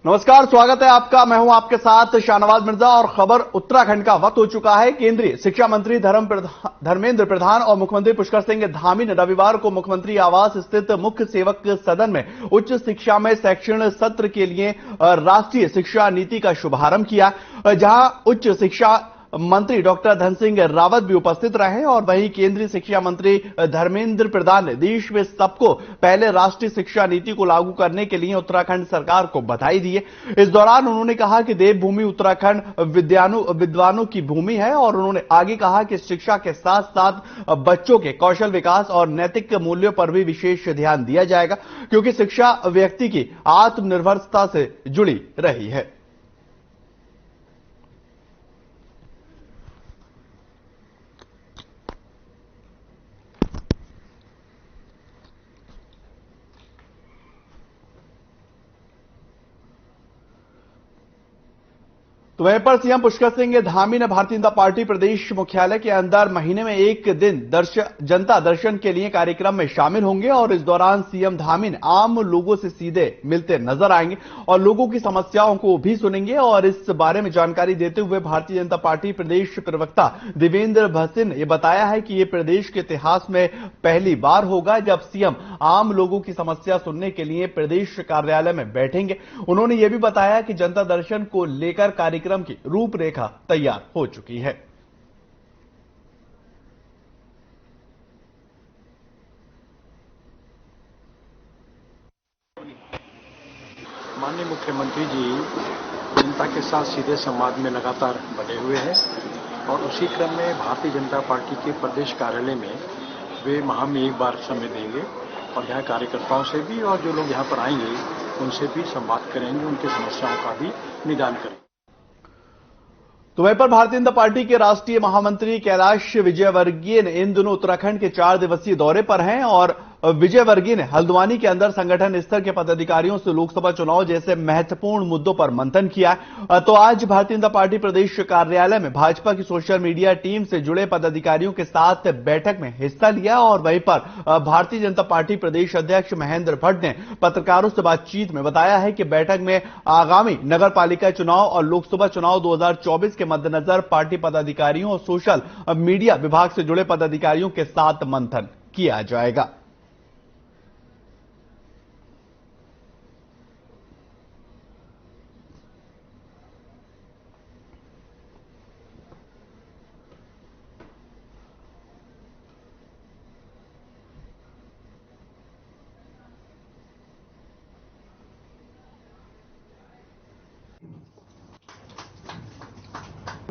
नमस्कार, स्वागत है आपका। मैं हूं आपके साथ शाहनवाज मिर्जा और खबर उत्तराखंड का वक्त हो चुका है। केंद्रीय शिक्षा मंत्री धर्मेंद्र प्रधान और मुख्यमंत्री पुष्कर सिंह धामी ने रविवार को मुख्यमंत्री आवास स्थित मुख्य सेवक सदन में उच्च शिक्षा में शैक्षणिक सत्र के लिए राष्ट्रीय शिक्षा नीति का शुभारंभ किया, जहां उच्च शिक्षा मंत्री डॉक्टर धन सिंह रावत भी उपस्थित रहे और वहीं केंद्रीय शिक्षा मंत्री धर्मेंद्र प्रधान ने देश में सबको पहले राष्ट्रीय शिक्षा नीति को लागू करने के लिए उत्तराखंड सरकार को बधाई दी है। इस दौरान उन्होंने कहा कि देवभूमि उत्तराखंड विद्वानों की भूमि है और उन्होंने आगे कहा कि शिक्षा के साथ साथ बच्चों के कौशल विकास और नैतिक मूल्यों पर भी विशेष ध्यान दिया जाएगा, क्योंकि शिक्षा व्यक्ति की आत्मनिर्भरता से जुड़ी रही है। तो वहीं पर सीएम पुष्कर सिंह धामी ने भारतीय जनता पार्टी प्रदेश मुख्यालय के अंदर महीने में एक दिन जनता दर्शन के लिए कार्यक्रम में शामिल होंगे और इस दौरान सीएम धामी ने आम लोगों से सीधे मिलते नजर आएंगे और लोगों की समस्याओं को भी सुनेंगे। और इस बारे में जानकारी देते हुए भारतीय जनता पार्टी प्रदेश प्रवक्ता देवेंद्र भसीन ने बताया है कि यह प्रदेश के इतिहास में पहली बार होगा जब सीएम आम लोगों की समस्या सुनने के लिए प्रदेश कार्यालय में बैठेंगे। उन्होंने यह भी बताया कि जनता दर्शन को लेकर कार्यक्रम की रूपरेखा तैयार हो चुकी है। माननीय मुख्यमंत्री जी जनता के साथ सीधे संवाद में लगातार बने हुए हैं और उसी क्रम में भारतीय जनता पार्टी के प्रदेश कार्यालय में वे माह में एक बार समय देंगे और यहाँ कार्यकर्ताओं से भी और जो लोग यहाँ पर आएंगे उनसे भी संवाद करेंगे, उनकी समस्याओं का भी निदान करेंगे। तो वहीं पर भारतीय जनता पार्टी के राष्ट्रीय महामंत्री कैलाश विजयवर्गीय ने इन दिनों उत्तराखंड के 4 दिवसीय दौरे पर हैं और विजयवर्गीय ने हल्द्वानी के अंदर संगठन स्तर के पदाधिकारियों से लोकसभा चुनाव जैसे महत्वपूर्ण मुद्दों पर मंथन किया। तो आज भारतीय जनता पार्टी प्रदेश कार्यालय में भाजपा की सोशल मीडिया टीम से जुड़े पदाधिकारियों के साथ बैठक में हिस्सा लिया और वहीं पर भारतीय जनता पार्टी प्रदेश अध्यक्ष महेंद्र भट्ट ने पत्रकारों से बातचीत में बताया है कि बैठक में आगामी नगर पालिका चुनाव और लोकसभा चुनाव 2024 के मद्देनजर पार्टी पदाधिकारियों और सोशल मीडिया विभाग से जुड़े पदाधिकारियों के साथ मंथन किया जाएगा।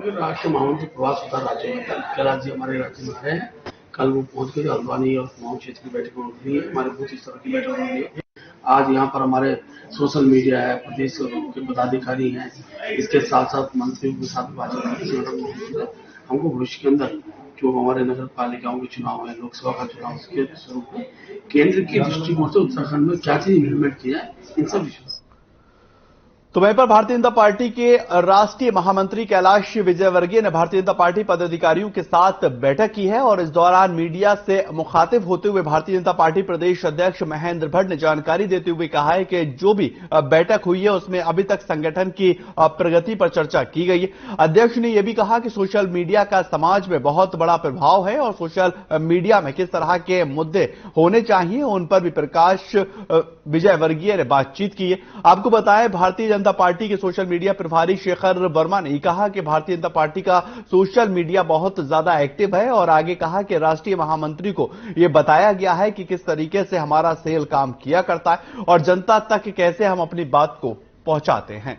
राष्ट्रीय महामंत्री प्रवास उधर राज्य में कैलाश जी हमारे राज्य में आए हैं। कल वो पहुंच गए हल्द्वानी और कुमाऊं क्षेत्र की बैठक होनी है, हमारे बूथ स्तर की बैठक होनी है। आज यहाँ पर हमारे सोशल मीडिया है, प्रदेश के पदाधिकारी हैं, इसके साथ साथ मंत्रियों के साथ बातचीत। हमको भविष्य के अंदर जो हमारे नगर पालिकाओं के चुनाव है, लोकसभा का चुनाव, उसके स्वरूप में केंद्र की दृष्टिकोण से उत्तराखंड में क्या चीज इम्प्लीमेंट किया है, इन सब विषयों। तो वहीं पर भारतीय जनता पार्टी के राष्ट्रीय महामंत्री कैलाश विजयवर्गीय ने भारतीय जनता पार्टी पदाधिकारियों के साथ बैठक की है और इस दौरान मीडिया से मुखातिब होते हुए भारतीय जनता पार्टी प्रदेश अध्यक्ष महेंद्र भट्ट ने जानकारी देते हुए कहा है कि जो भी बैठक हुई है उसमें अभी तक संगठन की प्रगति पर चर्चा की गई है। अध्यक्ष ने यह भी कहा कि सोशल मीडिया का समाज में बहुत बड़ा प्रभाव है और सोशल मीडिया में किस तरह के मुद्दे होने चाहिए उन पर भी प्रकाश विजयवर्गीय ने बातचीत की है। आपको बताएं, भारतीय जनता पार्टी के सोशल मीडिया प्रभारी शेखर वर्मा ने कहा कि भारतीय जनता पार्टी का सोशल मीडिया बहुत ज्यादा एक्टिव है और आगे कहा कि राष्ट्रीय महामंत्री को यह बताया गया है कि किस तरीके से हमारा सेल काम किया करता है और जनता तक कैसे हम अपनी बात को पहुंचाते हैं।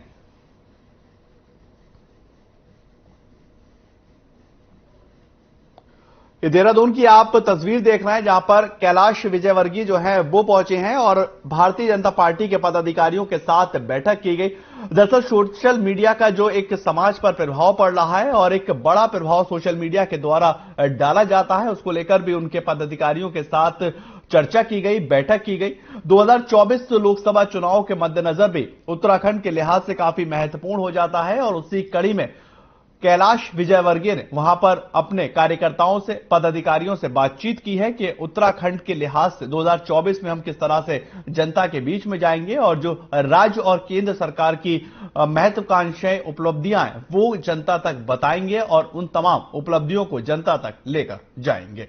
ये देहरादून की आप तस्वीर देख रहे हैं जहां पर कैलाश विजयवर्गीय जो है वो पहुंचे हैं और भारतीय जनता पार्टी के पदाधिकारियों के साथ बैठक की गई। दरअसल सोशल मीडिया का जो एक समाज पर प्रभाव पड़ रहा है और एक बड़ा प्रभाव सोशल मीडिया के द्वारा डाला जाता है, उसको लेकर भी उनके पदाधिकारियों के साथ चर्चा की गई, बैठक की गई। 2024 लोकसभा चुनाव के मद्देनजर भी उत्तराखंड के लिहाज से काफी महत्वपूर्ण हो जाता है और उसी कड़ी में कैलाश विजयवर्गीय ने वहां पर अपने कार्यकर्ताओं से, पदाधिकारियों से बातचीत की है कि उत्तराखंड के लिहाज से 2024 में हम किस तरह से जनता के बीच में जाएंगे और जो राज्य और केंद्र सरकार की महत्वाकांक्षाएं, उपलब्धियां हैं वो जनता तक बताएंगे और उन तमाम उपलब्धियों को जनता तक लेकर जाएंगे।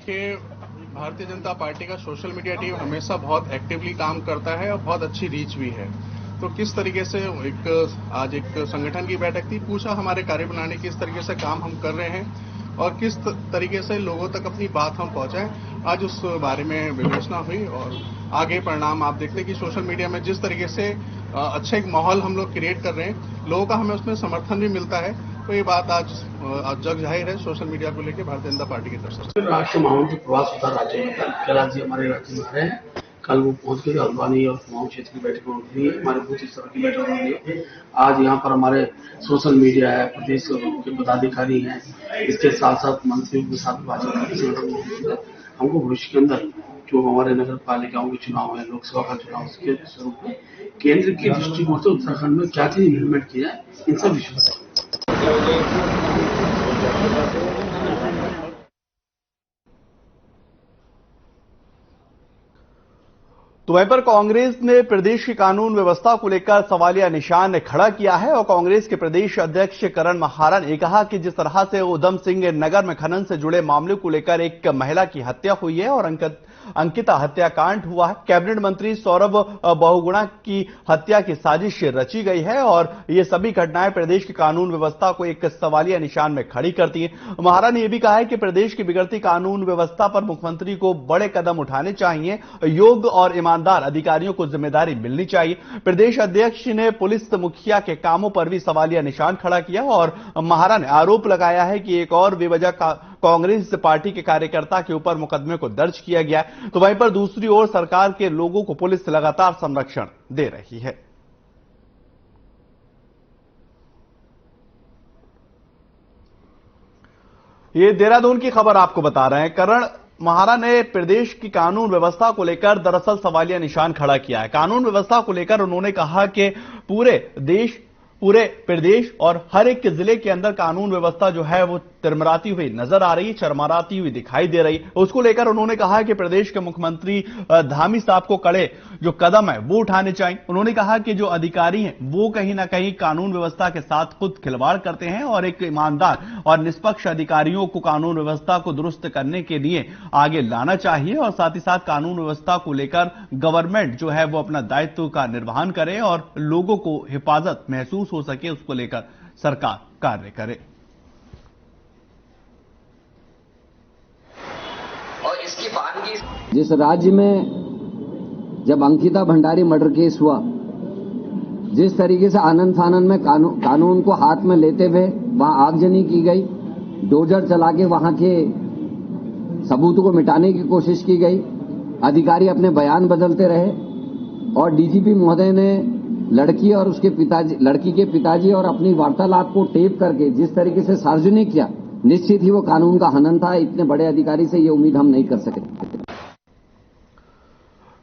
कि भारतीय जनता पार्टी का सोशल मीडिया टीम हमेशा बहुत एक्टिवली काम करता है और बहुत अच्छी रीच भी है। तो किस तरीके से आज एक संगठन की बैठक थी, पूछा हमारे कार्यप्रणाली किस तरीके से काम हम कर रहे हैं और किस तरीके से लोगों तक अपनी बात हम पहुंचाएं। आज उस बारे में विवेचना हुई और आगे परिणाम आप देखते हैं कि सोशल मीडिया में जिस तरीके से अच्छा एक माहौल हम लोग क्रिएट कर रहे हैं, लोगों का हमें उसमें समर्थन भी मिलता है। तो ये बात आज जग जाहिर है सोशल मीडिया को लेकर भारतीय जनता पार्टी की तरफ से। राष्ट्रीय महामंत्री प्रवास होता राज्य में कैलाश जी हमारे राज्य में आ रहे हैं। कल वो पहुंच के हल्द्वानी और कुमाऊं क्षेत्र की बैठक होनी है, हमारे बूथ स्तर की बैठक होनी है। आज यहाँ पर हमारे सोशल मीडिया है, प्रदेश के पदाधिकारी हैं, इसके साथ साथ मंत्रियों के साथ बातचीत। हमको भविष्य के अंदर जो हमारे नगर पालिकाओं के चुनाव है, लोकसभा का चुनाव, उसके स्वरूप में केंद्र की दृष्टिकोण से उत्तराखंड में क्या चीज इम्प्लीमेंट किया जाए, इन सब विषयों पर। तो वहीं पर कांग्रेस ने प्रदेश की कानून व्यवस्था को लेकर सवालिया निशान खड़ा किया है और कांग्रेस के प्रदेश अध्यक्ष करण महारा ने कहा कि जिस तरह से उधम सिंह नगर में खनन से जुड़े मामले को लेकर एक महिला की हत्या हुई है और अंकिता हत्याकांड हुआ है, कैबिनेट मंत्री सौरभ बहुगुणा की हत्या की साजिश रची गई है और ये सभी घटनाएं प्रदेश की कानून व्यवस्था को एक सवालिया निशान में खड़ी करती हैं। महारा ने यह भी कहा है कि प्रदेश की बिगड़ती कानून व्यवस्था पर मुख्यमंत्री को बड़े कदम उठाने चाहिए, योग्य और ईमानदार अधिकारियों को जिम्मेदारी मिलनी चाहिए। प्रदेश अध्यक्ष ने पुलिस मुखिया के कामों पर भी सवालिया निशान खड़ा किया और महारा ने आरोप लगाया है कि एक और बेवजह कांग्रेस पार्टी के कार्यकर्ता के ऊपर मुकदमे को दर्ज किया गया है। तो वहीं पर दूसरी ओर सरकार के लोगों को पुलिस लगातार संरक्षण दे रही है। ये देहरादून की खबर आपको बता रहे हैं। करण महारा ने प्रदेश की कानून व्यवस्था को लेकर दरअसल सवालिया निशान खड़ा किया है। कानून व्यवस्था को लेकर उन्होंने कहा कि पूरे प्रदेश और हर एक जिले के अंदर कानून व्यवस्था जो है वो तिरमराती हुई नजर आ रही, चरमराती हुई दिखाई दे रही। उसको लेकर उन्होंने कहा कि प्रदेश के मुख्यमंत्री धामी साहब को कड़े जो कदम है वो उठाने चाहिए। उन्होंने कहा कि जो अधिकारी हैं वो कहीं ना कहीं कानून व्यवस्था के साथ खुद खिलवाड़ करते हैं और एक ईमानदार और निष्पक्ष अधिकारियों को कानून व्यवस्था को दुरुस्त करने के लिए आगे लाना चाहिए और साथ ही साथ कानून व्यवस्था को लेकर गवर्नमेंट जो है वो अपना दायित्व का निर्वहन करे और लोगों को हिफाजत महसूस हो सके, उसको लेकर सरकार कार्य करे। और इसकी वानगी जिस राज्य में जब अंकिता भंडारी मर्डर केस हुआ, जिस तरीके से आनंद फानंद में कानून को हाथ में लेते हुए वहां आगजनी की गई, डोजर चला के वहां के सबूतों को मिटाने की कोशिश की गई, अधिकारी अपने बयान बदलते रहे और डीजीपी महोदय ने लड़की और उसके पिताजी, लड़की के पिताजी और अपनी वार्तालाप को टेप करके जिस तरीके से सार्वजनिक किया, निश्चित ही वो कानून का हनन था। इतने बड़े अधिकारी से ये उम्मीद हम नहीं कर सके।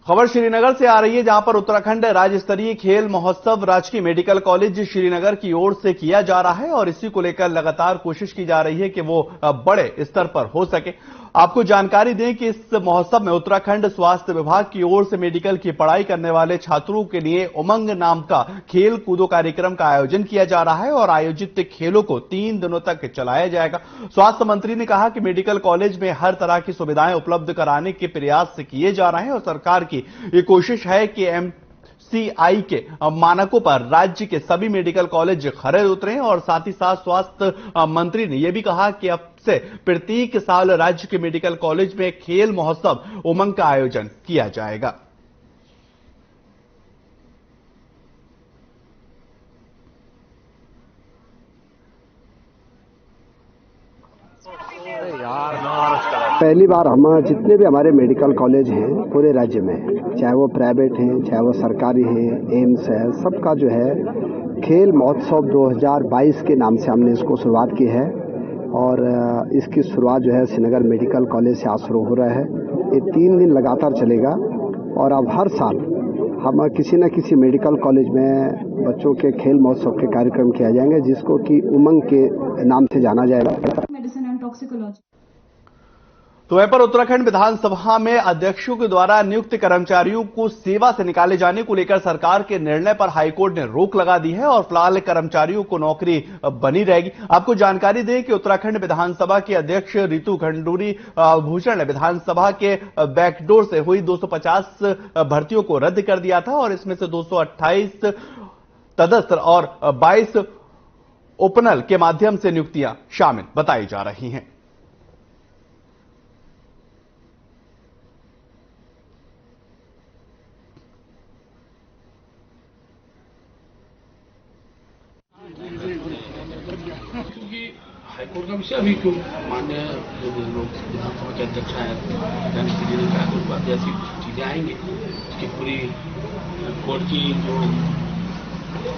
खबर श्रीनगर से आ रही है, जहां पर उत्तराखंड राज्य स्तरीय खेल महोत्सव राजकीय मेडिकल कॉलेज श्रीनगर की ओर से किया जा रहा है और इसी को लेकर लगातार कोशिश की जा रही है कि वो बड़े स्तर पर हो सके। आपको जानकारी दें कि इस महोत्सव में उत्तराखंड स्वास्थ्य विभाग की ओर से मेडिकल की पढ़ाई करने वाले छात्रों के लिए उमंग नाम का खेल कूदो कार्यक्रम का आयोजन किया जा रहा है और आयोजित खेलों को 3 दिनों तक चलाया जाएगा। स्वास्थ्य मंत्री ने कहा कि मेडिकल कॉलेज में हर तरह की सुविधाएं उपलब्ध कराने के प्रयास किए जा रहे हैं और सरकार की ये कोशिश है कि MCI के मानकों पर राज्य के सभी मेडिकल कॉलेज खरे उतरे और साथ ही साथ स्वास्थ्य मंत्री ने यह भी कहा कि अब से प्रत्येक साल राज्य के मेडिकल कॉलेज में खेल महोत्सव उमंग का आयोजन किया जाएगा। यार पहली बार हम जितने भी हमारे मेडिकल कॉलेज हैं पूरे राज्य में, चाहे वो प्राइवेट हैं चाहे वो सरकारी हैं, एम्स है, सबका जो है खेल महोत्सव 2022 के नाम से हमने इसको शुरुआत की है। और इसकी शुरुआत जो है श्रीनगर मेडिकल कॉलेज से आज शुरू हो रहा है। ये 3 दिन लगातार चलेगा और अब हर साल हम किसी न किसी मेडिकल कॉलेज में बच्चों के खेल महोत्सव के कार्यक्रम किया जाएंगे, जिसको कि उमंग के नाम से जाना जाएगा। Medicine and toxicology. तो वहीं पर उत्तराखंड विधानसभा में अध्यक्षों के द्वारा नियुक्त कर्मचारियों को सेवा से निकाले जाने को लेकर सरकार के निर्णय पर हाईकोर्ट ने रोक लगा दी है और फिलहाल कर्मचारियों को नौकरी बनी रहेगी। आपको जानकारी दें कि उत्तराखंड विधानसभा के अध्यक्ष रितु खंडूरी भूषण ने विधानसभा के बैकडोर से हुई 250 भर्तियों को रद्द कर दिया था और इसमें से 228 तदस्थ और 22 ओपनल के माध्यम से नियुक्तियां शामिल बताई जा रही हैं। क्योंकि हाईकोर्ट का विषय अभी क्यों माननीय जो लोग विधानसभा के अध्यक्ष हैं ज्ञानेन्द्र जी ने कहा कि उसके बाद ऐसी चीजें आएंगी, उसकी पूरी कोर्ट की जो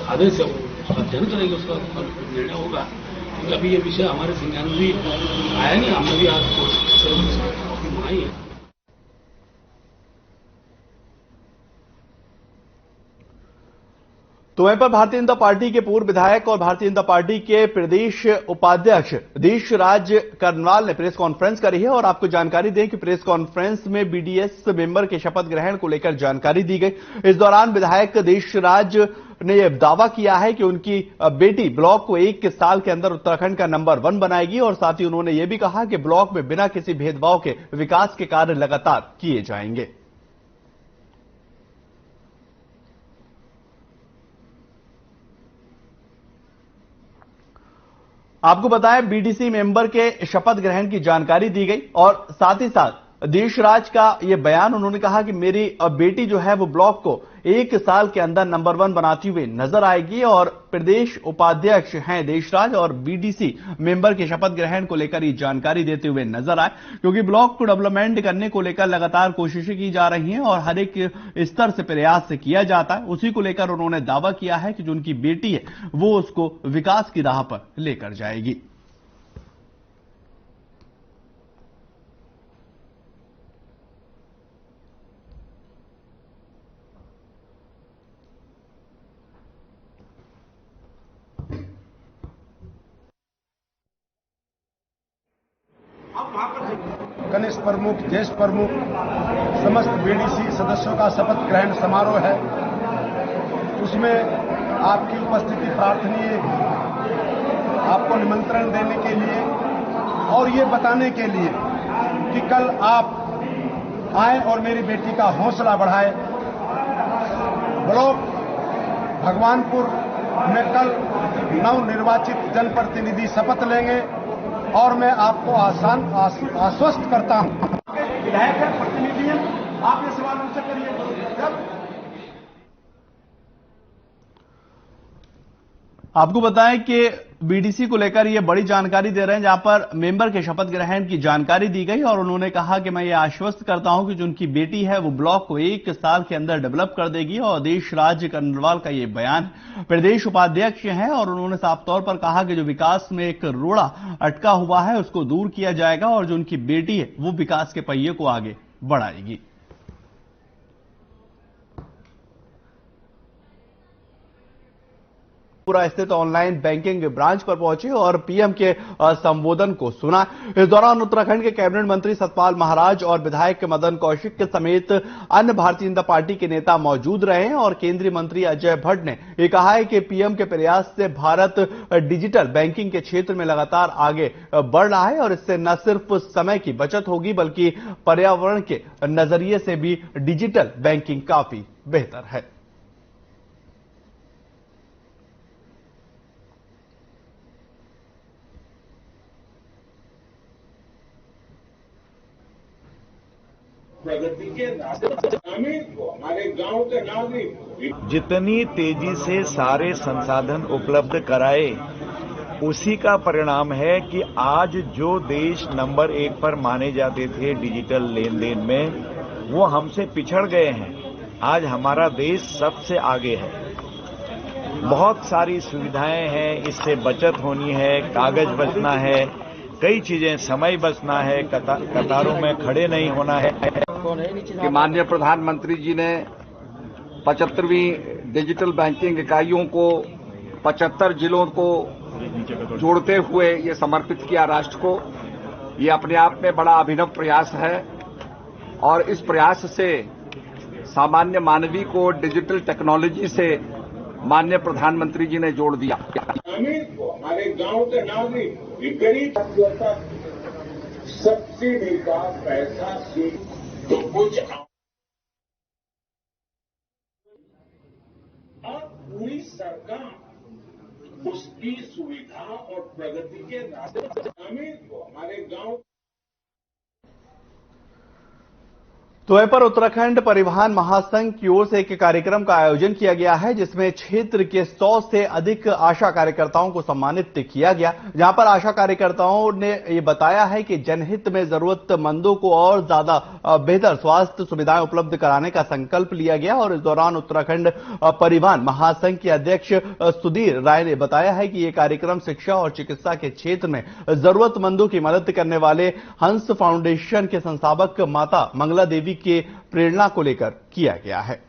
आदेश है वो अध्ययन करेंगे, उसका निर्णय होगा। क्योंकि अभी ये विषय हमारे संज्ञान में भी आया नहीं, हमने भी आज कोर्ट से मंगाई है। तो वहीं पर भारतीय जनता पार्टी के पूर्व विधायक और भारतीय जनता पार्टी के प्रदेश उपाध्यक्ष देशराज करनवाल ने प्रेस कॉन्फ्रेंस करी है और आपको जानकारी दें कि प्रेस कॉन्फ्रेंस में बीडीएस मेंबर के शपथ ग्रहण को लेकर जानकारी दी गई। इस दौरान विधायक देशराज ने यह दावा किया है कि उनकी बेटी ब्लॉक को 1 साल के अंदर उत्तराखंड का नंबर 1 बनाएगी और साथ ही उन्होंने यह भी कहा कि ब्लॉक में बिना किसी भेदभाव के विकास के कार्य लगातार किए जाएंगे। आपको बताएं बीडीसी मेंबर के शपथ ग्रहण की जानकारी दी गई और साथ ही साथ देशराज का यह बयान, उन्होंने कहा कि मेरी बेटी जो है वो ब्लॉक को 1 साल के अंदर नंबर 1 बनाती हुई नजर आएगी और प्रदेश उपाध्यक्ष हैं देशराज और बीडीसी मेंबर के शपथ ग्रहण को लेकर ये जानकारी देते हुए नजर आए, क्योंकि ब्लॉक को डेवलपमेंट करने को लेकर लगातार कोशिशें की जा रही हैं और हर एक स्तर से प्रयास से किया जाता है। उसी को लेकर उन्होंने दावा किया है कि जो उनकी बेटी है वो उसको विकास की राह पर लेकर जाएगी। कनिष्ठ प्रमुख, ज्येष्ठ प्रमुख, समस्त बीडीसी सदस्यों का शपथ ग्रहण समारोह है, उसमें आपकी उपस्थिति प्रार्थनीय है। आपको निमंत्रण देने के लिए और ये बताने के लिए कि कल आप आए और मेरी बेटी का हौसला बढ़ाए। ब्लॉक भगवानपुर में कल नवनिर्वाचित जनप्रतिनिधि शपथ लेंगे और मैं आपको आश्वस्त करता हूं। विधायक है, प्रतिनिधि है, आप ये सवाल उनसे करिए। आपको बताएं कि बीडीसी को लेकर ये बड़ी जानकारी दे रहे हैं, जहां पर मेंबर के शपथ ग्रहण की जानकारी दी गई और उन्होंने कहा कि मैं ये आश्वस्त करता हूं कि जो उनकी बेटी है वो ब्लॉक को 1 साल के अंदर डेवलप कर देगी। और देशराज करनवाल का ये बयान, प्रदेश उपाध्यक्ष हैं और उन्होंने साफ तौर पर कहा कि जो विकास में एक रोड़ा अटका हुआ है उसको दूर किया जाएगा और जो उनकी बेटी है वो विकास के पहिए को आगे बढ़ाएगी। पूरा स्थित ऑनलाइन बैंकिंग ब्रांच पर पहुंचे और पीएम के संबोधन को सुना। इस दौरान उत्तराखंड के कैबिनेट मंत्री सतपाल महाराज और विधायक मदन कौशिक के समेत अन्य भारतीय जनता पार्टी के नेता मौजूद रहे हैं और केंद्रीय मंत्री अजय भट्ट ने यह कहा है कि पीएम के प्रयास से भारत डिजिटल बैंकिंग के क्षेत्र में लगातार आगे बढ़ रहा है और इससे न सिर्फ समय की बचत होगी बल्कि पर्यावरण के नजरिए से भी डिजिटल बैंकिंग काफी बेहतर है। प्रगति के ग्रामीण को, हमारे गांव के नागरिक जितनी तेजी से सारे संसाधन उपलब्ध कराए उसी का परिणाम है कि आज जो देश नंबर 1 पर माने जाते थे डिजिटल लेन देन में, वो हमसे पिछड़ गए हैं। आज हमारा देश सबसे आगे है। बहुत सारी सुविधाएं हैं, इससे बचत होनी है, कागज बचना है, कई चीजें, समय बचना है, कतारों में खड़े नहीं होना है। कि माननीय प्रधानमंत्री जी ने 75वीं डिजिटल बैंकिंग इकाइयों को 75 जिलों को जोड़ते हुए ये समर्पित किया राष्ट्र को। ये अपने आप में बड़ा अभिनव प्रयास है और इस प्रयास से सामान्य मानवीय को डिजिटल टेक्नोलॉजी से माननीय प्रधानमंत्री जी ने जोड़ दिया। ग्रामीण को, हमारे गांव के नागरिक, गरीब तक सब्सिडी का पैसा तो कुछ अब पूरी सरकार उसकी सुविधा और प्रगति के रास्ते ग्रामीण को, हमारे गांव। तो वहीं पर उत्तराखंड परिवहन महासंघ की ओर से एक कार्यक्रम का आयोजन किया गया है, जिसमें क्षेत्र के 100 से अधिक आशा कार्यकर्ताओं को सम्मानित किया गया। जहां पर आशा कार्यकर्ताओं ने ये बताया है कि जनहित में जरूरतमंदों को और ज्यादा बेहतर स्वास्थ्य सुविधाएं उपलब्ध कराने का संकल्प लिया गया। और इस दौरान उत्तराखंड परिवहन महासंघ के अध्यक्ष सुधीर राय ने बताया है कि ये कार्यक्रम शिक्षा और चिकित्सा के क्षेत्र में जरूरतमंदों की मदद करने वाले हंस फाउंडेशन के संस्थापक माता मंगला देवी के प्रेरणा को लेकर किया गया है।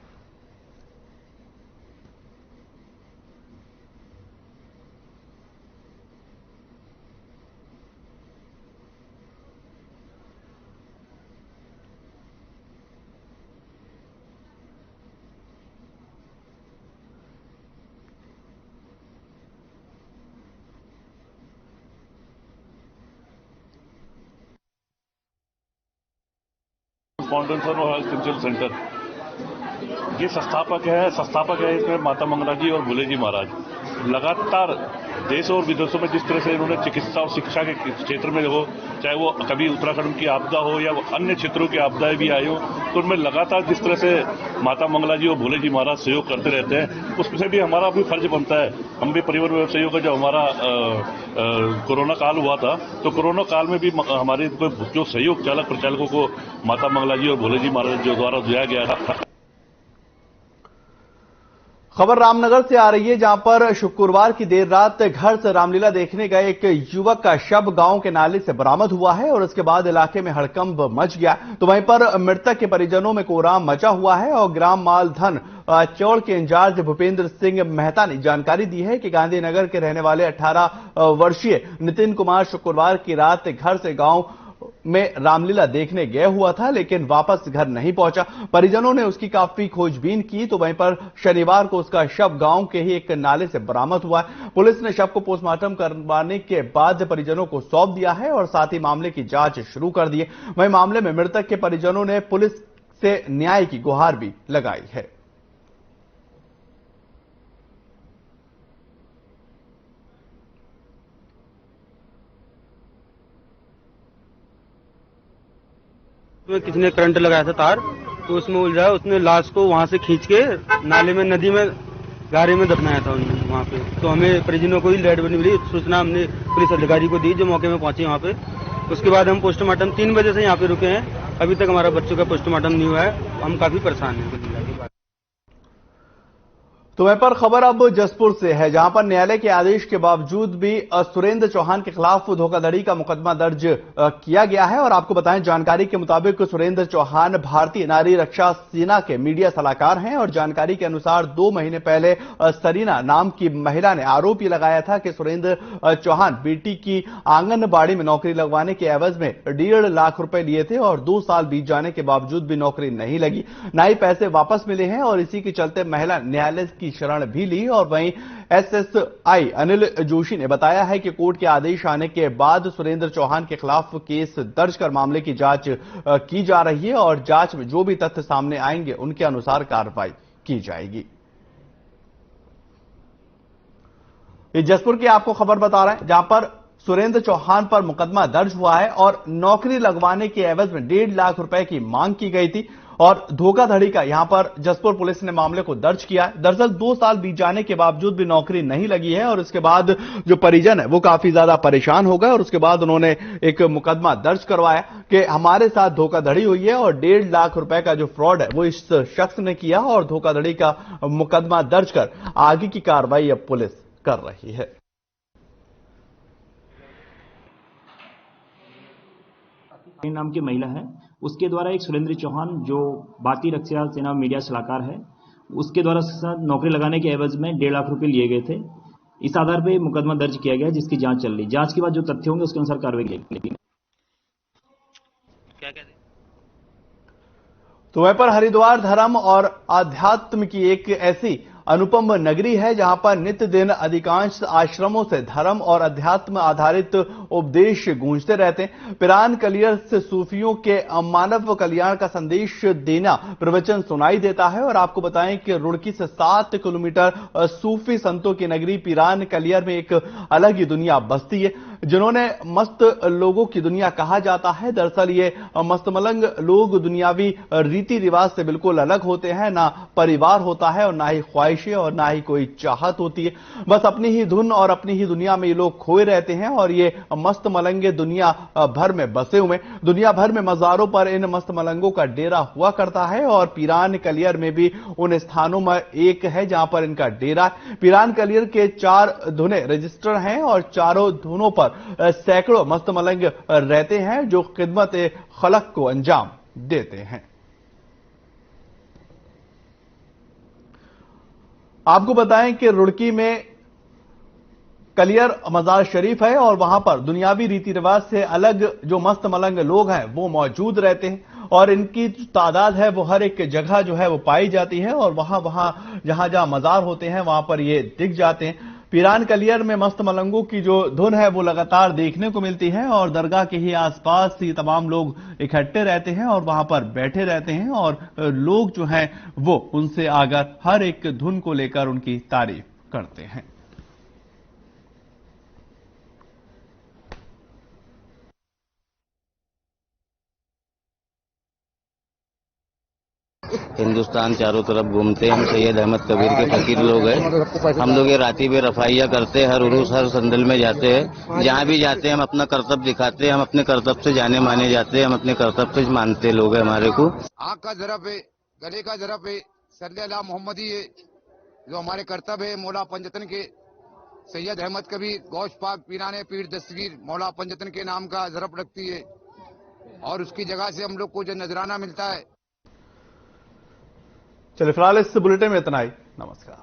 फाउंडेशन और हेल्थ एक्सटेंशन सेंटर ये संस्थापक है इसमें माता मंगला जी और भोले जी महाराज। लगातार देश और विदेशों में जिस तरह से इन्होंने चिकित्सा और शिक्षा के क्षेत्र में हो, चाहे वो कभी उत्तराखंड की आपदा हो या अन्य क्षेत्रों की आपदाएं भी आई हो, तो उनमें लगातार जिस तरह से माता मंगला जी और भोले जी महाराज सहयोग करते रहते हैं, उसमें भी हमारा भी फर्ज बनता है। हम भी परिवहन व्यवसायियों का जब हमारा कोरोना काल हुआ था, तो कोरोना काल में भी हमारे जो सहयोग चालक प्रचालकों को माता मंगला जी और भोले जी महाराज जो द्वारा दिया गया था। खबर रामनगर से आ रही है, जहां पर शुक्रवार की देर रात घर से रामलीला देखने गए एक युवक का शव गांव के नाले से बरामद हुआ है और उसके बाद इलाके में हड़कंप मच गया। तो वहीं पर मृतक के परिजनों में कोहराम मचा हुआ है और ग्राम मालधन चौड़ के इंचार्ज भूपेंद्र सिंह मेहता ने जानकारी दी है कि गांधीनगर के रहने वाले 18 वर्षीय नितिन कुमार शुक्रवार की रात घर से गांव में रामलीला देखने गया हुआ था, लेकिन वापस घर नहीं पहुंचा। परिजनों ने उसकी काफी खोजबीन की, तो वहीं पर शनिवार को उसका शव गांव के ही एक नाले से बरामद हुआ। पुलिस ने शव को पोस्टमार्टम करवाने के बाद परिजनों को सौंप दिया है और साथ ही मामले की जांच शुरू कर दी है। वहीं मामले में मृतक के परिजनों ने पुलिस से न्याय की गुहार भी लगाई है। किसी ने करंट लगाया था तार, तो उसमें उलझा, उसने लाश को वहां से खींच के नाले में, नदी में, गारे में दफनाया था उन्होंने वहां पे। तो हमें परिजनों को ही डेड बॉडी मिली, सूचना हमने पुलिस अधिकारी को दी जो मौके में पहुंचे वहां पे। उसके बाद हम पोस्टमार्टम 3 बजे से यहाँ पे रुके हैं, अभी तक हमारा बच्चों का पोस्टमार्टम नहीं हुआ है। हम काफी परेशान हैं। तो वहीं पर खबर अब जसपुर से है, जहां पर न्यायालय के आदेश के बावजूद भी सुरेंद्र चौहान के खिलाफ धोखाधड़ी का मुकदमा दर्ज किया गया है। और आपको बताएं, जानकारी के मुताबिक सुरेंद्र चौहान भारतीय नारी रक्षा सेना के मीडिया सलाहकार हैं और जानकारी के अनुसार 2 महीने पहले सरीना नाम की महिला ने आरोप ये लगाया था कि सुरेंद्र चौहान बेटी की आंगनबाड़ी में नौकरी लगवाने के एवज में 1.5 लाख रुपए लिए थे और 2 साल बीत जाने के बावजूद भी नौकरी नहीं लगी, ना ही पैसे वापस मिले हैं। और इसी के चलते महिला न्यायालय की शरण भी ली। और वहीं एसएसआई अनिल जोशी ने बताया है कि कोर्ट के आदेश आने के बाद सुरेंद्र चौहान के खिलाफ केस दर्ज कर मामले की जांच की जा रही है और जांच में जो भी तथ्य सामने आएंगे उनके अनुसार कार्रवाई की जाएगी। ये जसपुर की आपको खबर बता रहे हैं, जहां पर सुरेंद्र चौहान पर मुकदमा दर्ज हुआ है और नौकरी लगवाने के एवज में 1.5 लाख रुपए की मांग की गई थी। और धोखाधड़ी का यहां पर जसपुर पुलिस ने मामले को दर्ज किया है। दरअसल 2 साल बीत जाने के बावजूद भी नौकरी नहीं लगी है और उसके बाद जो परिजन है वो काफी ज्यादा परेशान हो गए और उसके बाद उन्होंने एक मुकदमा दर्ज करवाया कि हमारे साथ धोखाधड़ी हुई है और 1.5 लाख रुपए का जो फ्रॉड है वो इस शख्स ने किया और धोखाधड़ी का मुकदमा दर्ज कर आगे की कार्रवाई अब पुलिस कर रही है। नाम की महिला है, उसके द्वारा एक सुरेंद्र चौहान जो भारतीय रक्षा सेना मीडिया सलाहकार है, उसके द्वारा नौकरी लगाने के एवज में 1.5 लाख रुपए लिए गए थे। इस आधार पर मुकदमा दर्ज किया गया जिसकी जांच चल रही। जांच के बाद जो तथ्य होंगे उसके अनुसार कार्रवाई की जाएगी। तो वहीं पर हरिद्वार धर्म और आध्यात्म की एक ऐसी अनुपम नगरी है जहां पर नित्य दिन अधिकांश आश्रमों से धर्म और अध्यात्म आधारित उपदेश गूंजते रहते हैं। पिरान कलियर से सूफियों के मानव कल्याण का संदेश देना प्रवचन सुनाई देता है और आपको बताएं कि रुड़की से 7 किलोमीटर सूफी संतों की नगरी पिरान कलियर में एक अलग ही दुनिया बसती है जिन्होंने मस्त लोगों की दुनिया कहा जाता है। दरअसल ये मस्तमलंग लोग दुनियावी रीति रिवाज से बिल्कुल अलग होते हैं, ना परिवार होता है और ना ही ख्वाहिशें और ना ही कोई चाहत होती है। बस अपनी ही धुन और अपनी ही दुनिया में ये लोग खोए रहते हैं और ये मस्त मलंगे दुनिया भर में बसे हुए। दुनिया भर में मज़ारों पर इन मस्त मलंगों का डेरा हुआ करता है और पिरान कलियर में भी उन स्थानों में एक है जहां पर इनका डेरा है। पिरान कलियर के 4 धुनें रजिस्टर हैं और चारों धुनों पर सैकड़ों मस्त मलंग रहते हैं जो खिदमत खलक को अंजाम देते हैं। आपको बताएं कि रुड़की में कलियर मजार शरीफ है और वहां पर दुनियावी रीति रिवाज से अलग जो मस्त मलंग लोग हैं वो मौजूद रहते हैं और इनकी तादाद है वो हर एक जगह जो है वो पाई जाती है और वहां जहां मजार होते हैं वहां पर ये दिख जाते हैं। पिरान कलियर में मस्त मलंगों की जो धुन है वो लगातार देखने को मिलती है और दरगाह के ही आसपास ये तमाम लोग इकट्ठे रहते हैं और वहां पर बैठे रहते हैं और लोग जो हैं वो उनसे आकर हर एक धुन को लेकर उनकी तारीफ करते हैं। हिंदुस्तान चारों तरफ घूमते हम सैयद अहमद कबीर के फकीर लोग हैं। हम लोग ये राती में रफाइया करते हैं, हर उरूस हर संदल में जाते हैं। जहाँ भी जाते हैं हम अपना कर्तव्य दिखाते हैं, हम अपने कर्तव्य से जाने माने जाते हैं, हम अपने कर्तव्य से मानते लोग हैं। हमारे को आँख का जरफ है, गले का जरफ है, सल्लल्लाहु मोहम्मदी है जो हमारे कर्तव्य है। मौला पंजतन के सैयद अहमद कबीर गौश पाक पीराने पीर दस्तगीर मौला पंजतन के नाम का जरफ रखती है और उसकी जगह से हम लोग को जो नजराना मिलता है। चलिए फिलहाल इस बुलेटिन में इतना ही। नमस्कार।